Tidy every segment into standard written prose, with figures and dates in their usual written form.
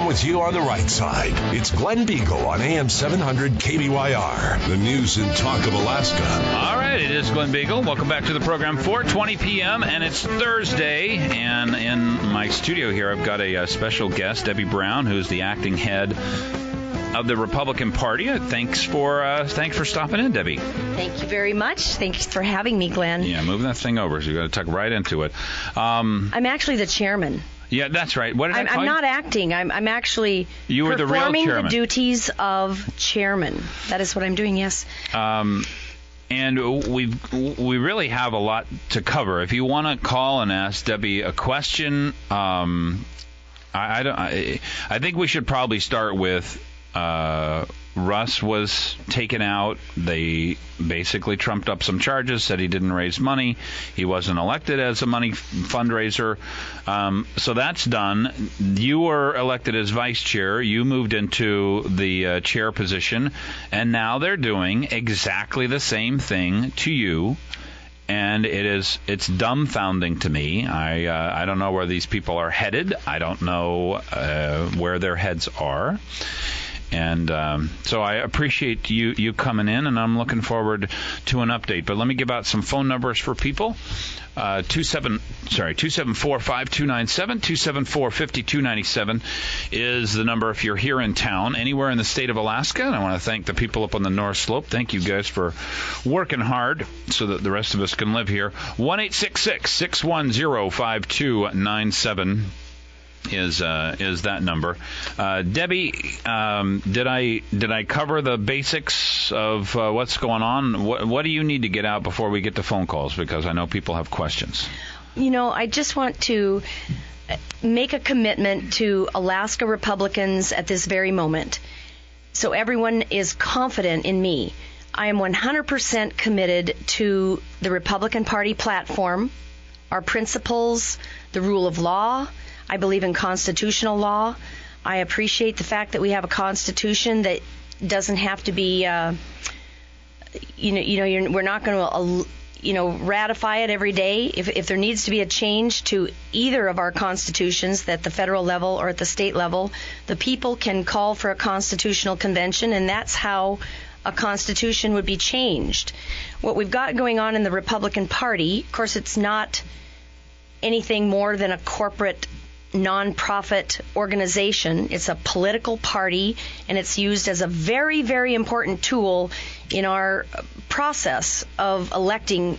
I'm with you on the right side. It's Glenn Beigel on AM 700 KBYR, the news and talk of Alaska. All right, it is Glenn Beigel. Welcome back to the program. 4:20 p.m. and it's Thursday. And in my studio here, I've got a special guest, Debbie Brown, who's the acting head of the Republican Party. Thanks for stopping in, Debbie. Thank you very much. Thanks for having me, Glenn. Yeah, moving that thing over, so you're going to tuck right into it. I'm actually the chairman. Yeah, that's right. What did I call I'm you? not acting. I'm actually performing the duties of chairman. That is what I'm doing, yes. And we really have a lot to cover. If you want to call and ask Debbie a question, I think we should probably start with Russ was taken out. They basically trumped up some charges, said he didn't raise money. He wasn't elected as a money fundraiser. So that's done. You were elected as vice chair. You moved into the chair position. And now they're doing exactly the same thing to you. And it's dumbfounding to me. I don't know where these people are headed. I don't know where their heads are. And so I appreciate you coming in, and I'm looking forward to an update. But let me give out some phone numbers for people. 274-5297, 274-5297 is the number if you're here in town, anywhere in the state of Alaska. And I want to thank the people up on the North Slope. Thank you guys for working hard so that the rest of us can live here. 1-866-610-5297. Is that number. Debbie, did I cover the basics of what's going on? What do you need to get out before we get to phone calls? Because I know people have questions. You know, I just want to make a commitment to Alaska Republicans at this very moment, so everyone is confident in me. I am 100% committed to the Republican Party platform, our principles, the rule of law. I believe in constitutional law. I appreciate the fact that we have a constitution that doesn't have to be, we're not going to, ratify it every day. If there needs to be a change to either of our constitutions, at the federal level or at the state level, the people can call for a constitutional convention, and that's how a constitution would be changed. What we've got going on in the Republican Party, of course, it's not anything more than a corporate nonprofit organization. It's a political party, and it's used as a very, very important tool in our process of electing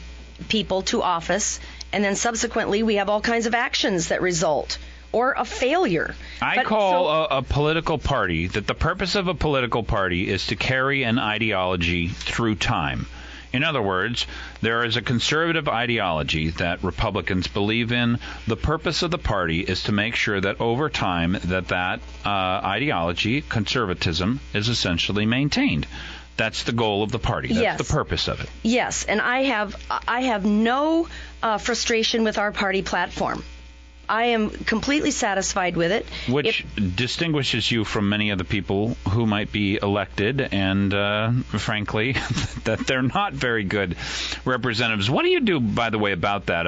people to office. And then subsequently, we have all kinds of actions that result, or a failure. I call a political party that the purpose of a political party is to carry an ideology through time. In other words, there is a conservative ideology that Republicans believe in. The purpose of the party is to make sure that over time that ideology, conservatism, is essentially maintained. That's the goal of the party. That's the purpose of it. Yes, and I have no frustration with our party platform. I am completely satisfied with it. Which distinguishes you from many of the people who might be elected and, frankly, that they're not very good representatives. What do you do, by the way, about that?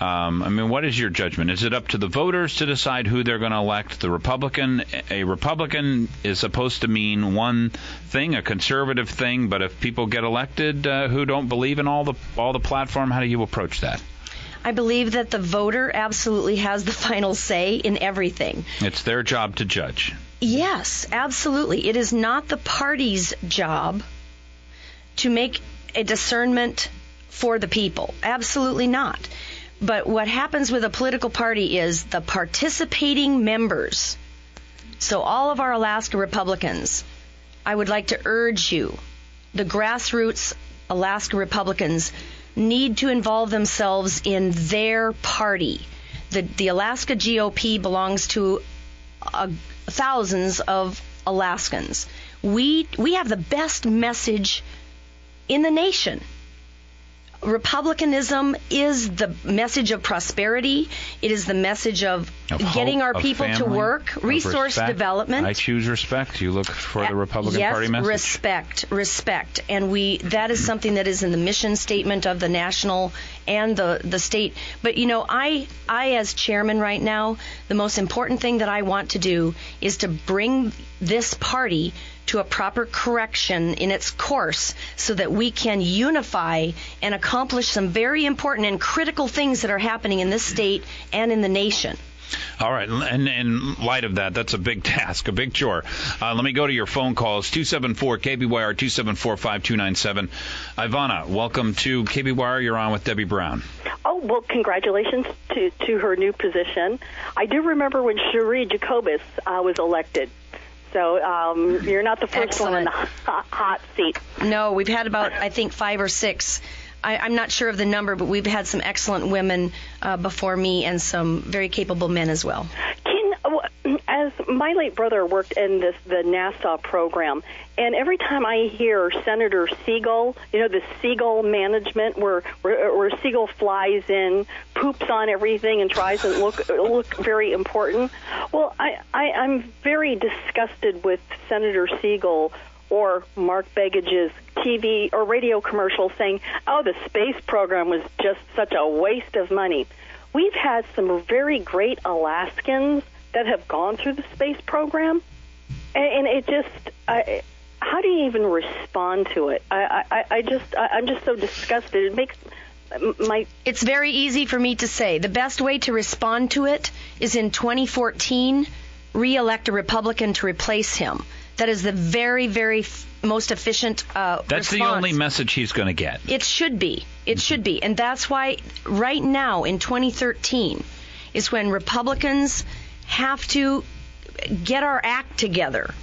What is your judgment? Is it up to the voters to decide who they're going to elect? The Republican? A Republican is supposed to mean one thing, a conservative thing, but if people get elected who don't believe in all the platform, how do you approach that? I believe that the voter absolutely has the final say in everything. It's their job to judge. Yes, absolutely. It is not the party's job to make a discernment for the people. Absolutely not. But what happens with a political party is the participating members. So all of our Alaska Republicans, I would like to urge you, the grassroots Alaska Republicans, need to involve themselves in their party. The Alaska GOP belongs to thousands of Alaskans. We have the best message in the nation. Republicanism is the message of prosperity. It is the message of getting our people to work, resource development. I choose respect. You look for the Republican Party message. Yes, respect. And that is something that is in the mission statement of the national and the state. But, I as chairman right now, the most important thing that I want to do is to bring this party to a proper correction in its course so that we can unify and accomplish some very important and critical things that are happening in this state and in the nation. All right, and in light of that, that's a big task, a big chore. Let me go to your phone calls, 274-KBYR, 274-5297. Ivana, welcome to KBYR. You're on with Debbie Brown. Oh, well, congratulations to her new position. I do remember when Cherie Jacobus was elected. So you're not the first one in the hot seat. No, we've had about, I think, 5 or 6. I'm not sure of the number, but we've had some excellent women before me and some very capable men as well. As my late brother worked in the NASA program, and every time I hear Senator Siegel, the Siegel management where Siegel flies in, poops on everything, and tries to look very important. Well, I'm very disgusted with Senator Siegel or Mark Begich's TV or radio commercials saying, oh, the space program was just such a waste of money. We've had some very great Alaskans that have gone through the space program, and it just, how do you even respond to it? I'm just so disgusted. It makes It's very easy for me to say. The best way to respond to it is in 2014, re-elect a Republican to replace him. That is the very, very most efficient That's response. the only message he's going to get. It should be. It should be. And that's why right now in 2013 is when Republicans have to get our act together.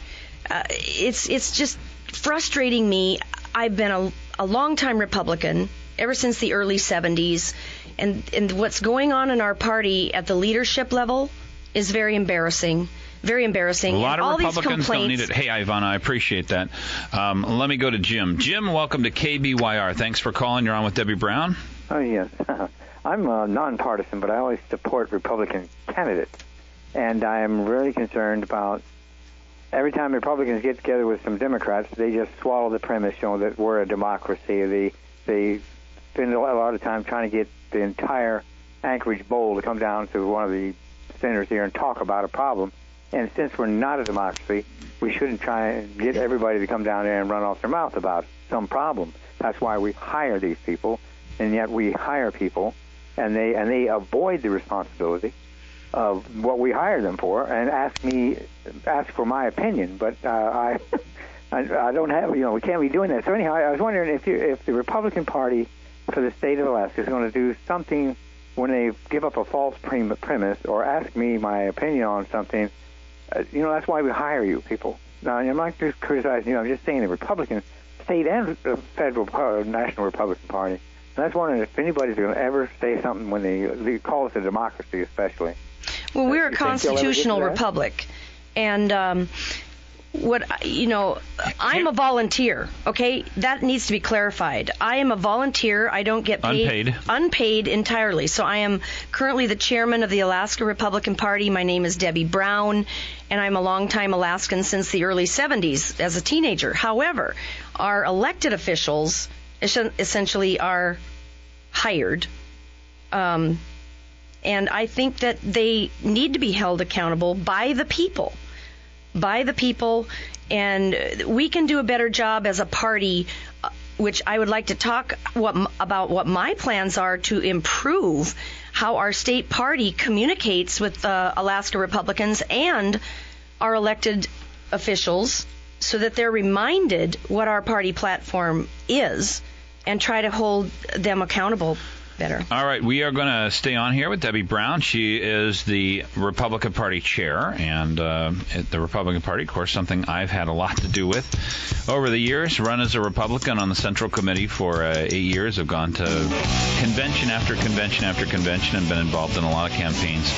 It's just frustrating me. I've been a long-time Republican ever since the early 70s. And what's going on in our party at the leadership level is very embarrassing. Very embarrassing. A lot of all Republicans these don't need it. Hey, Ivana, I appreciate that. Let me go to Jim. Jim, welcome to KBYR. Thanks for calling. You're on with Debbie Brown. Oh, yes. I'm nonpartisan, but I always support Republican candidates. And I am really concerned about every time Republicans get together with some Democrats, they just swallow the premise, that we're a democracy. They spend a lot of time trying to get the entire Anchorage Bowl to come down to one of the senators here and talk about a problem. And since we're not a democracy, we shouldn't try and get everybody to come down there and run off their mouth about some problem. That's why we hire these people, and yet we hire people, and they avoid the responsibility of what we hire them for, and ask for my opinion. But I don't have, we can't be doing that. So anyhow, I was wondering if the Republican Party for the state of Alaska is going to do something when they give up a false premise or ask me my opinion on something. That's why we hire you people. Now, I'm not just criticizing I'm just saying the Republican state and federal national Republican Party. And I was wondering if anybody's going to ever say something when they call us a democracy, especially. Well, we're a constitutional republic, and I'm a volunteer. Okay, that needs to be clarified. I am a volunteer. I don't get paid. Unpaid entirely. So I am currently the chairman of the Alaska Republican Party. My name is Debbie Brown, and I'm a longtime Alaskan since the early 70s as a teenager. However, our elected officials essentially are hired. And I think that they need to be held accountable by the people. And we can do a better job as a party, which I would like to talk about what my plans are to improve how our state party communicates with Alaska Republicans and our elected officials so that they're reminded what our party platform is and try to hold them accountable better. All right, we are going to stay on here with Debbie Brown. She is the Republican Party chair, and the Republican Party, of course, something I've had a lot to do with over the years. Run as a Republican on the Central Committee for 8 years. I've gone to convention after convention after convention and been involved in a lot of campaigns.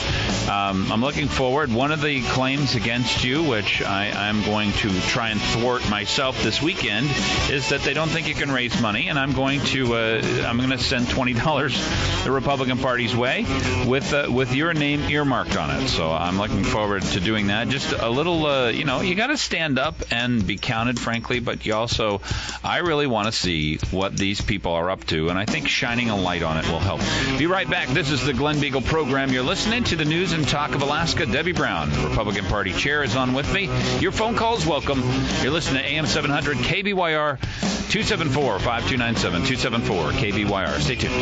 I'm looking forward. One of the claims against you, which I'm going to try and thwart myself this weekend, is that they don't think you can raise money, and I'm going to send $20 the Republican Party's way with your name earmarked on it. So I'm looking forward to doing that. Just a little, you got to stand up and be counted, frankly, but I really want to see what these people are up to, and I think shining a light on it will help. Be right back. This is the Glenn Beigel program. You're listening to the News and Talk of Alaska. Debbie Brown, Republican Party chair, is on with me. Your phone calls welcome. You're listening to AM 700 KBYR 274-5297 274 KBYR. Stay tuned.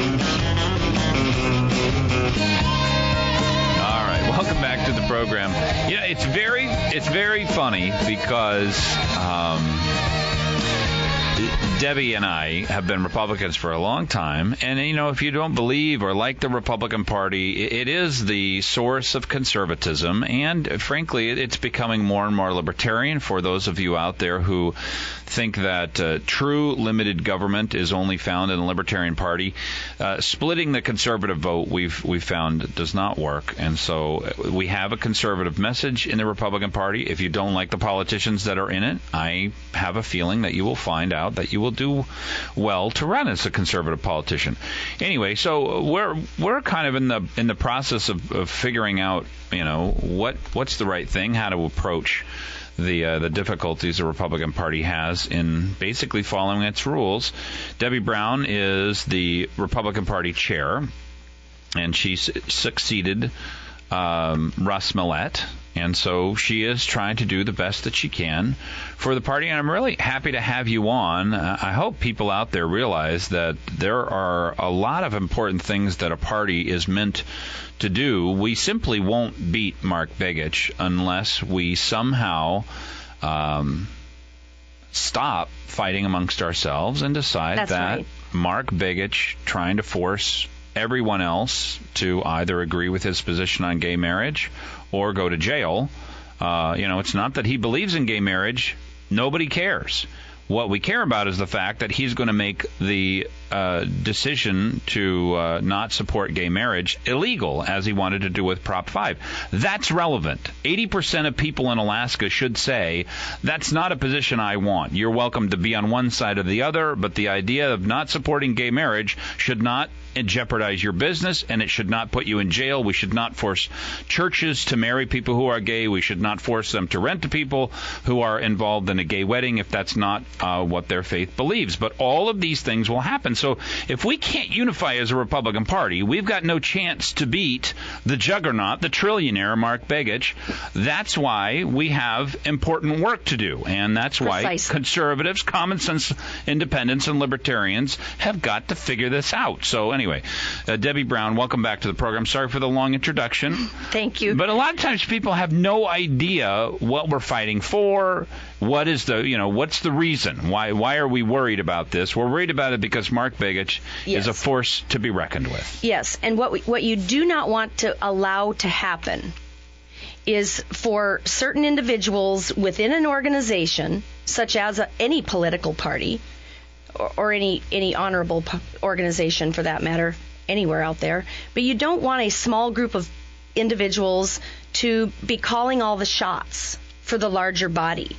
All right, welcome back to the program. It's very funny because Debbie and I have been Republicans for a long time, and if you don't believe or like the Republican Party, it is the source of conservatism, and frankly, it's becoming more and more libertarian. For those of you out there who think that true limited government is only found in the Libertarian Party, splitting the conservative vote we've found does not work, and so we have a conservative message in the Republican Party. If you don't like the politicians that are in it, I have a feeling that you will find out that you will do well to run as a conservative politician. Anyway, so we're kind of in the process of figuring out, what's the right thing, how to approach the difficulties the Republican Party has in basically following its rules. Debbie Brown is the Republican Party chair, and she succeeded Russ Millett. And so she is trying to do the best that she can for the party. And I'm really happy to have you on. I hope people out there realize that there are a lot of important things that a party is meant to do. We simply won't beat Mark Beigel unless we somehow stop fighting amongst ourselves and decide That's that right. Mark Beigel trying to force everyone else to either agree with his position on gay marriage or go to jail. It's not that he believes in gay marriage. Nobody cares. What we care about is the fact that he's going to make the decision to not support gay marriage illegal, as he wanted to do with Prop 5. That's relevant. 80% of people in Alaska should say, that's not a position I want. You're welcome to be on one side or the other, but the idea of not supporting gay marriage should not jeopardize your business, and it should not put you in jail. We should not force churches to marry people who are gay. We should not force them to rent to people who are involved in a gay wedding if that's not what their faith believes. But all of these things will happen. So if we can't unify as a Republican Party, we've got no chance to beat the juggernaut, the trillionaire Mark Beigel. That's why we have important work to do, and that's why conservatives, common sense independents, and libertarians have got to figure this out. So anyway, Debbie Brown, welcome back to the program. Sorry for the long introduction. Thank you. But a lot of times people have no idea what we're fighting for. What is what's the reason? Why are we worried about this? We're worried about it because Mark Beigel is a force to be reckoned with. Yes, and what you do not want to allow to happen is for certain individuals within an organization, such as any political party, or any honorable organization for that matter, anywhere out there, but you don't want a small group of individuals to be calling all the shots for the larger body.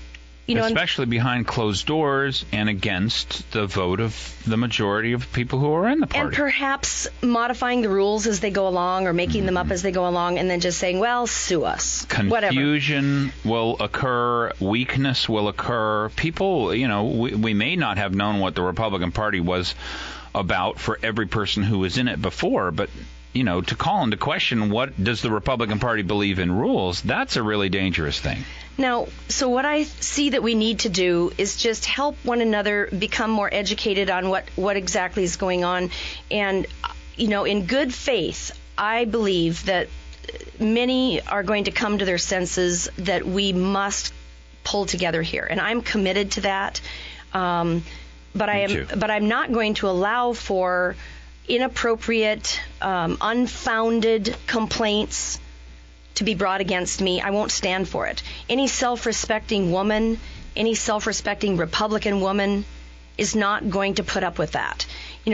Especially behind closed doors and against the vote of the majority of people who are in the party. And perhaps modifying the rules as they go along, or making them up as they go along, and then just saying, well, sue us. Confusion will occur. Weakness will occur. People, we may not have known what the Republican Party was about for every person who was in it before, but to call into question what does the Republican Party believe in rules, that's a really dangerous thing. Now, so what I see that we need to do is just help one another become more educated on what exactly is going on. And, in good faith, I believe that many are going to come to their senses that we must pull together here. And I'm committed to that. But I'm not going to allow for inappropriate, unfounded complaints to be brought against me, I won't stand for it. Any self-respecting woman, any self-respecting Republican woman is not going to put up with that.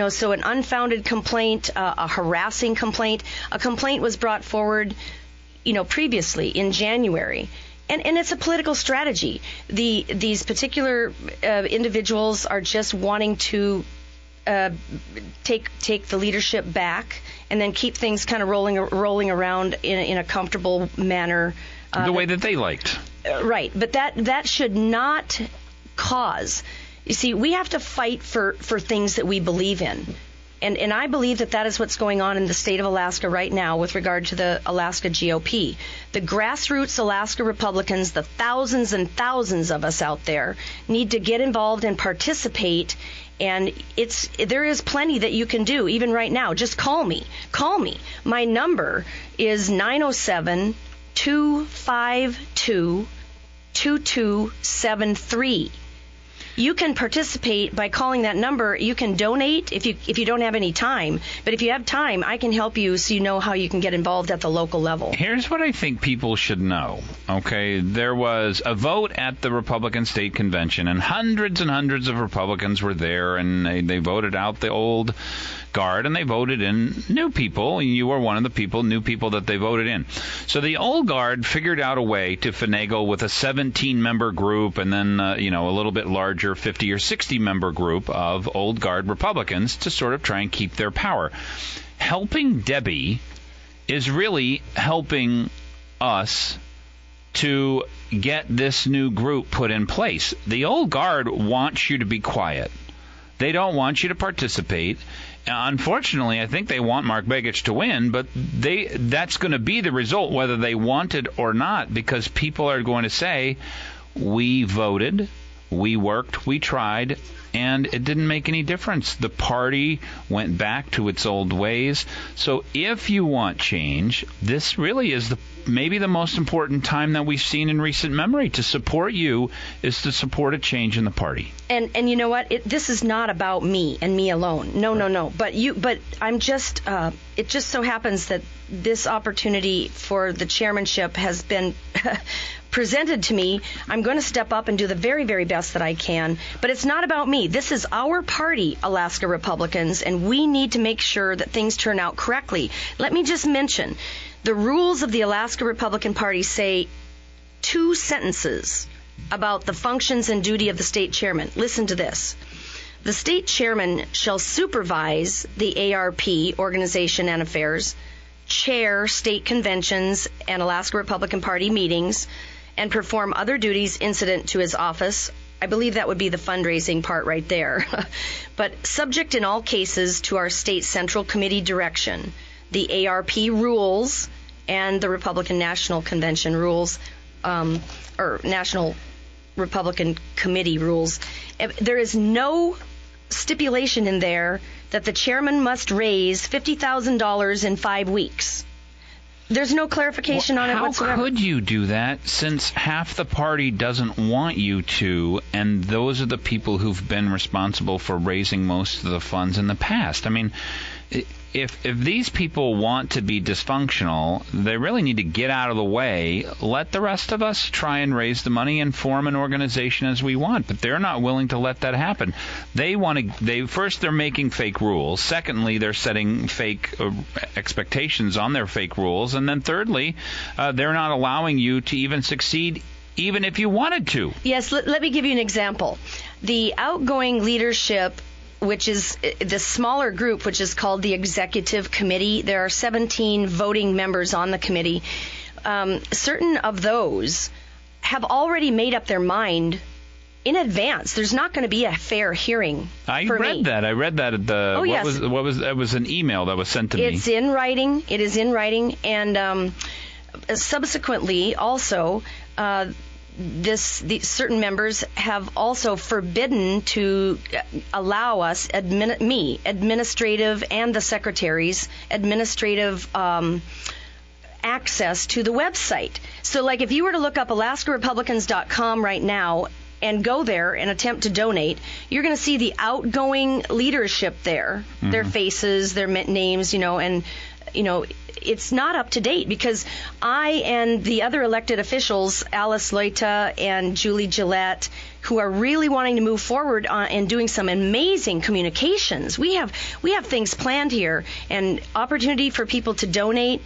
So an unfounded complaint, a harassing complaint, a complaint was brought forward, previously in January. And it's a political strategy. These particular individuals are just wanting to take the leadership back and then keep things kind of rolling around in a comfortable manner. The way that they liked. Right. But that should not cause. You see, we have to fight for things that we believe in. And I believe that is what's going on in the state of Alaska right now with regard to the Alaska GOP. The grassroots Alaska Republicans, the thousands and thousands of us out there, need to get involved and participate. And there is plenty that you can do even right now. Just call me. My number is 907-252-2273. You can participate by calling that number. You can donate if you don't have any time. But if you have time, I can help you so you know how you can get involved at the local level. Here's what I think people should know. Okay, there was a vote at the Republican State Convention, and hundreds of Republicans were there, and they voted out the old guard, and they voted in new people. You were one of the new people that they voted in. So the old guard figured out a way to finagle with a 17-member group and then, a little bit larger 50 or 60-member group of old guard Republicans to sort of try and keep their power. Helping Debbie is really helping us to get this new group put in place. The old guard wants you to be quiet. They don't want you to participate. Unfortunately, I think they want Mark Begich to win, but that's going to be the result whether they want it or not, because people are going to say, we voted, we worked, we tried, and it didn't make any difference. The party went back to its old ways. So if you want change, this really is maybe the most important time that we've seen in recent memory. To support you is to support a change in the party. And you know what? This is not about me and me alone. No. But I'm just. It just so happens that this opportunity for the chairmanship has been presented to me. I'm going to step up and do the very, very best that I can. But it's not about me. This is our party, Alaska Republicans, and we need to make sure that things turn out correctly. Let me just mention, the rules of the Alaska Republican Party say 2 sentences about the functions and duty of the state chairman. Listen to this. The state chairman shall supervise the ARP organization and affairs, chair state conventions and Alaska Republican Party meetings, and perform other duties incident to his office. I believe that would be the fundraising part right there. But subject in all cases to our state central committee direction, the ARP rules and the Republican National Convention rules, or National Republican Committee rules. There is no stipulation in there that the chairman must raise $50,000 in 5 weeks. There's no clarification on it whatsoever. How could you do that, since half the party doesn't want you to, and those are the people who've been responsible for raising most of the funds in the past? I mean, if these people want to be dysfunctional, they really need to get out of the way. Let the rest of us try and raise the money and form an organization as we want. But they're not willing to let that happen. First, they're making fake rules. Secondly, they're setting fake expectations on their fake rules. And then thirdly, they're not allowing you to even succeed, even if you wanted to. Yes, let me give you an example. The outgoing leadership, which is the smaller group, which is called the Executive Committee. There are 17 voting members on the committee. Certain of those have already made up their mind in advance. There's not going to be a fair hearing for me. I read that at the. Oh, yes. That was an email that was sent to me. It's in writing. It is in writing, and subsequently, also. Certain members have also forbidden to allow us, administrative and the secretaries, administrative access to the website. So, like, if you were to look up AlaskaRepublicans.com right now, and go there and attempt to donate, you're going to see the outgoing leadership there, their faces, their names, and, it's not up to date, because I and the other elected officials, Alice Loita and Julie Gillette, who are really wanting to move forward and doing some amazing communications. We have things planned here and opportunity for people to donate,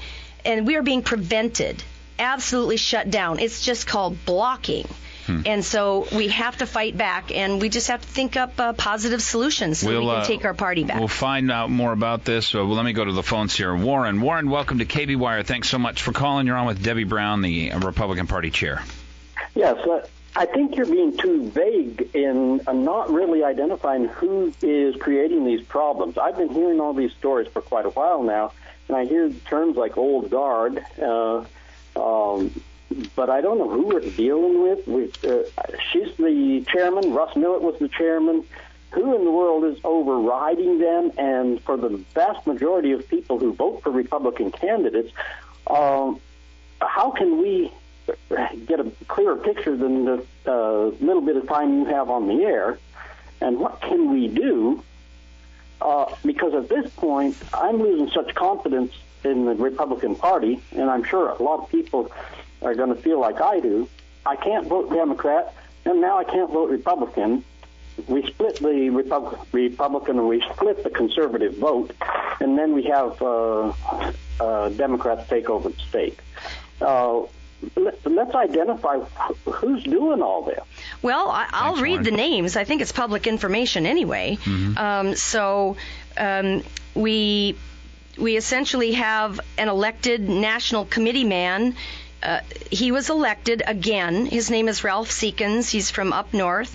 and we are being prevented, absolutely shut down. It's just called blocking. And so we have to fight back, and we just have to think up positive solutions so we can take our party back. We'll find out more about this. So let me go to the phones here. Warren, welcome to KB Wire. Thanks so much for calling. You're on with Debbie Brown, the Republican Party chair. Yes, I think you're being too vague in not really identifying who is creating these problems. I've been hearing all these stories for quite a while now, and I hear terms like old guard, but I don't know who we're dealing with. She's the chairman. Russ Millett was the chairman. Who in the world is overriding them? And for the vast majority of people who vote for Republican candidates, how can we get a clearer picture than the little bit of time you have on the air? And what can we do? Because at this point, I'm losing such confidence in the Republican Party, and I'm sure a lot of people are going to feel like I do. I can't vote Democrat, and now I can't vote Republican. We split the Republican and we split the conservative vote, and then we have Democrats take over the state. Let's identify who's doing all this. Well, I'll read the names. I think it's public information anyway. We essentially have an elected national committee man. He was elected again. His name is Ralph Seekins. He's from up north.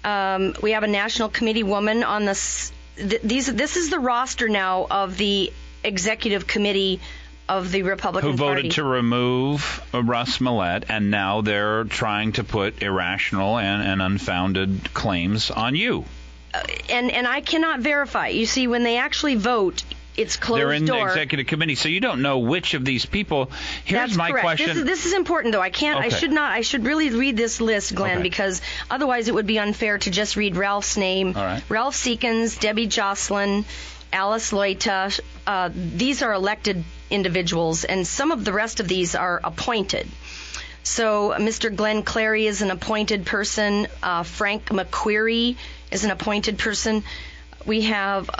We have a national committee woman on this. This is the roster now of the executive committee of the Republican Party. Who voted to remove Russ Millett, and now they're trying to put irrational and unfounded claims on you. And I cannot verify. You see, when they actually vote, it's closed door. They're in the executive committee, so you don't know which of these people. Here's my question. This is important, though. I can't. Okay. I should really read this list, Glenn, because otherwise it would be unfair to just read Ralph's name. All right. Ralph Seekins, Debbie Jocelyn, Alice Loita. These are elected individuals, and some of the rest of these are appointed. So Mr. Glenn Clary is an appointed person. Frank McQuarrie is an appointed person. We have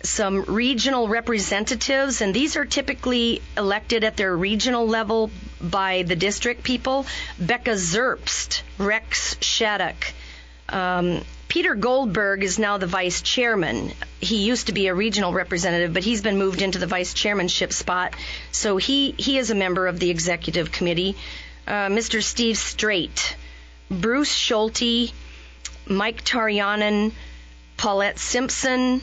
some regional representatives, and these are typically elected at their regional level by the district people. Becca Zerbst, Rex Shattuck. Peter Goldberg is now the vice chairman. He used to be a regional representative, but he's been moved into the vice chairmanship spot. So he is a member of the executive committee. Mr. Steve Straight, Bruce Schulte, Mike Taryanen, Paulette Simpson.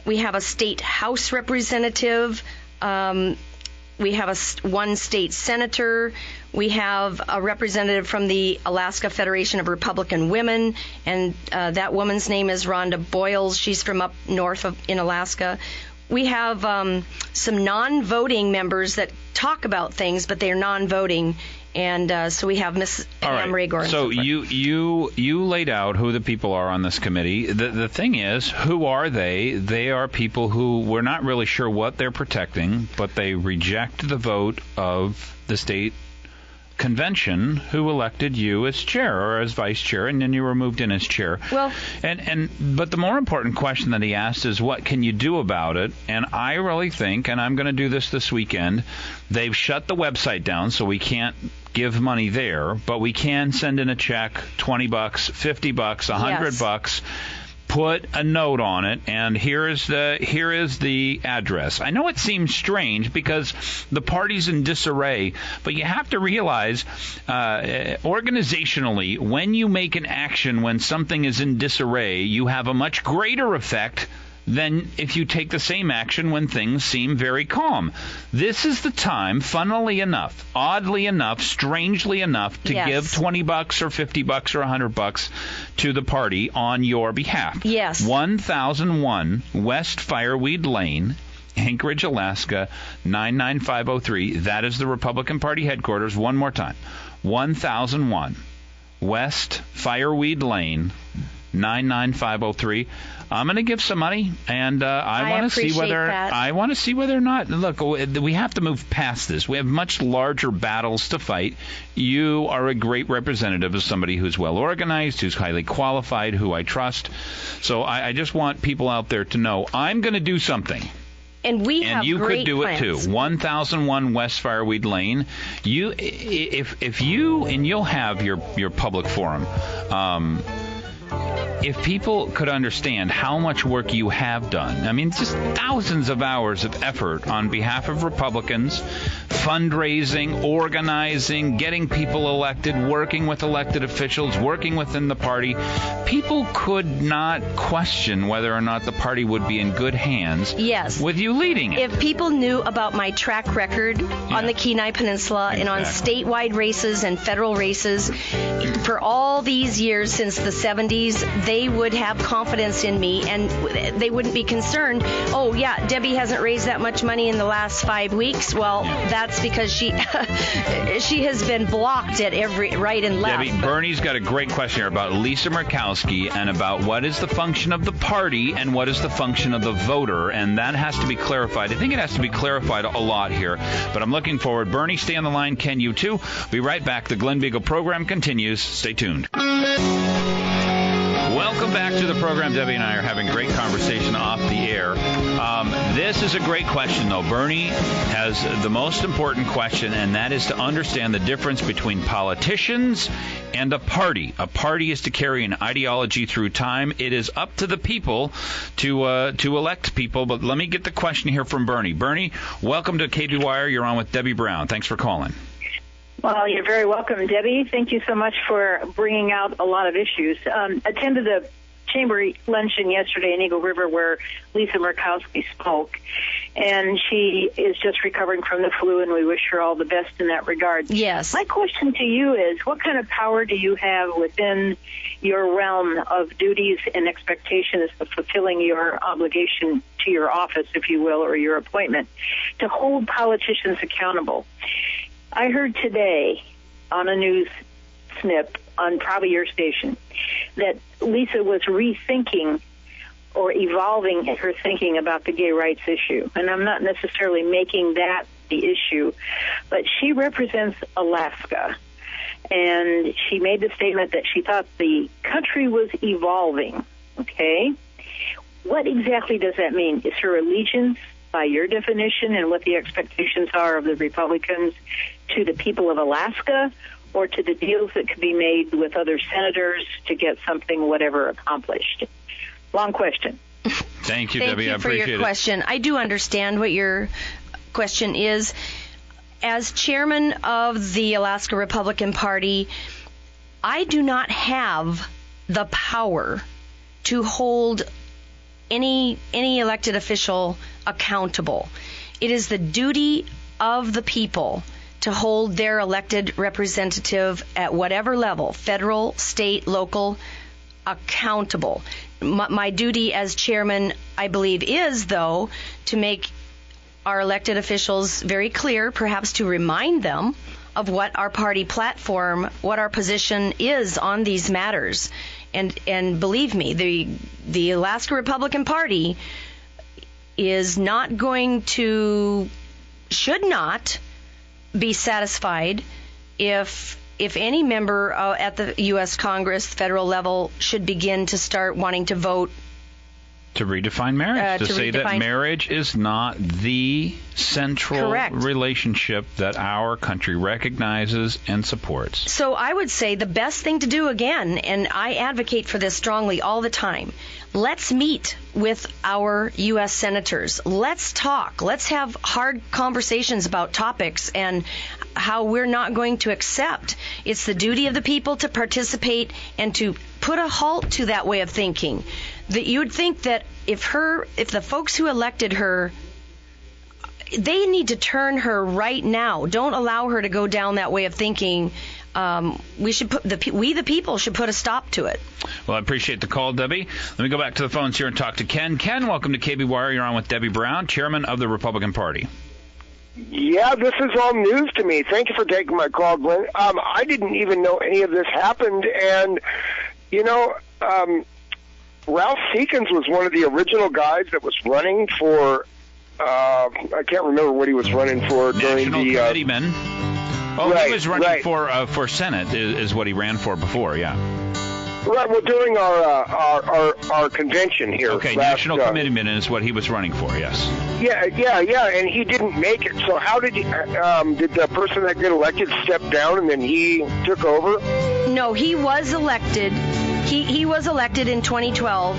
We have a state House representative. We have one state senator. We have a representative from the Alaska Federation of Republican Women, and that woman's name is Rhonda Boyles. She's from up north in Alaska. We have some non-voting members that talk about things, but they're non-voting. And so we have Miss Pam Ragor. So you laid out who the people are on this committee. The thing is, who are they? They are people who we're not really sure what they're protecting, but they reject the vote of the state convention who elected you as chair or as vice chair, and then you were moved in as chair. Well, but the more important question that he asked is, what can you do about it? And I really think, and I'm going to do this weekend, they've shut the website down, so we can't give money there, but we can send in a check, $20, $50, $100. Put a note on it, and here is the address. I know it seems strange because the party's in disarray, but you have to realize organizationally, when you make an action when something is in disarray, you have a much greater effect than if you take the same action when things seem very calm. This is the time, funnily enough, oddly enough, strangely enough, to give $20 or $50 or $100 to the party on your behalf. Yes. 1001 West Fireweed Lane, Anchorage, Alaska, 99503. That is the Republican Party headquarters. One more time. 1001 West Fireweed Lane, 99503. I'm going to give some money, and I want to see whether or not. Look, we have to move past this. We have much larger battles to fight. You are a great representative of somebody who's well organized, who's highly qualified, who I trust. So I just want people out there to know I'm going to do something. And you could do plans. It too. 1001 West Fireweed Lane. If you'll have your public forum. If people could understand how much work you have done, I mean, just thousands of hours of effort on behalf of Republicans, fundraising, organizing, getting people elected, working with elected officials, working within the party, people could not question whether or not the party would be in good hands with you leading it. If people knew about my track record on the Kenai Peninsula and on statewide races and federal races for all these years since the 70s, they would have confidence in me and they wouldn't be concerned. Oh, yeah, Debbie hasn't raised that much money in the last 5 weeks. Well, that's because she has been blocked at every right and left. Debbie, Bernie's got a great question here about Lisa Murkowski and about what is the function of the party and what is the function of the voter, and that has to be clarified. I think it has to be clarified a lot here, but I'm looking forward. Bernie, stay on the line. Ken, you too. Be right back. The Glenn Beigel program continues. Stay tuned. Welcome back to the program. Debbie and I are having a great conversation off the air. This is a great question, though. Bernie has the most important question, and that is to understand the difference between politicians and a party. A party is to carry an ideology through time. It is up to the people to elect people. But let me get the question here from Bernie. Bernie, welcome to KBWire. You're on with Debbie Brown. Thanks for calling. Well, you're very welcome, Debbie. Thank you so much for bringing out a lot of issues. Attended the chamber luncheon yesterday in Eagle River where Lisa Murkowski spoke, and she is just recovering from the flu, and we wish her all the best in that regard. Yes. My question to you is, what kind of power do you have within your realm of duties and expectations of fulfilling your obligation to your office, if you will, or your appointment, to hold politicians accountable? I heard today on a news snip on probably your station that Lisa was rethinking or evolving her thinking about the gay rights issue. And I'm not necessarily making that the issue, but she represents Alaska. And she made the statement that she thought the country was evolving. Okay? What exactly does that mean? Is her allegiance, by your definition and what the expectations are of the Republicans, to the people of Alaska, or to the deals that could be made with other senators to get something, whatever, accomplished? Long question. Thank you, Debbie. Thank you for your question. I do understand what your question is. As chairman of the Alaska Republican Party, I do not have the power to hold any elected official accountable. It is the duty of the people to hold their elected representative at whatever level, federal, state, local, accountable. My duty as chairman, I believe, is, though, to make our elected officials very clear, perhaps to remind them of what our party platform, what our position is on these matters. And believe me, the Alaska Republican Party is not going to, should not be satisfied if any member at the U.S. Congress, federal level, should begin to start wanting to vote to redefine marriage, to say that marriage is not the central relationship that our country recognizes and supports. So I would say the best thing to do, again, and I advocate for this strongly all the time, let's meet with our U.S. senators. Let's talk. Let's have hard conversations about topics and how we're not going to accept. It's the duty of the people to participate and to put a halt to that way of thinking. That you would think that if the folks who elected her, they need to turn her right now. Don't allow her to go down that way of thinking. We the people should put a stop to it. Well, I appreciate the call, Debbie. Let me go back to the phones here and talk to Ken. Ken, welcome to KBWire. You're on with Debbie Brown, chairman of the Republican Party. Yeah, this is all news to me. Thank you for taking my call, Glenn. I didn't even know any of this happened, and, Ralph Seekins was one of the original guys that was running for, I can't remember what he was running for during National the... Committeeman. Right, he was running right. for Senate is what he ran for before, yeah. Right, well, during our convention here. Okay, National Committeeman is what he was running for, yes. Yeah, and he didn't make it. So how did the person that got elected step down and then he took over? No, he was elected. He was elected in 2012.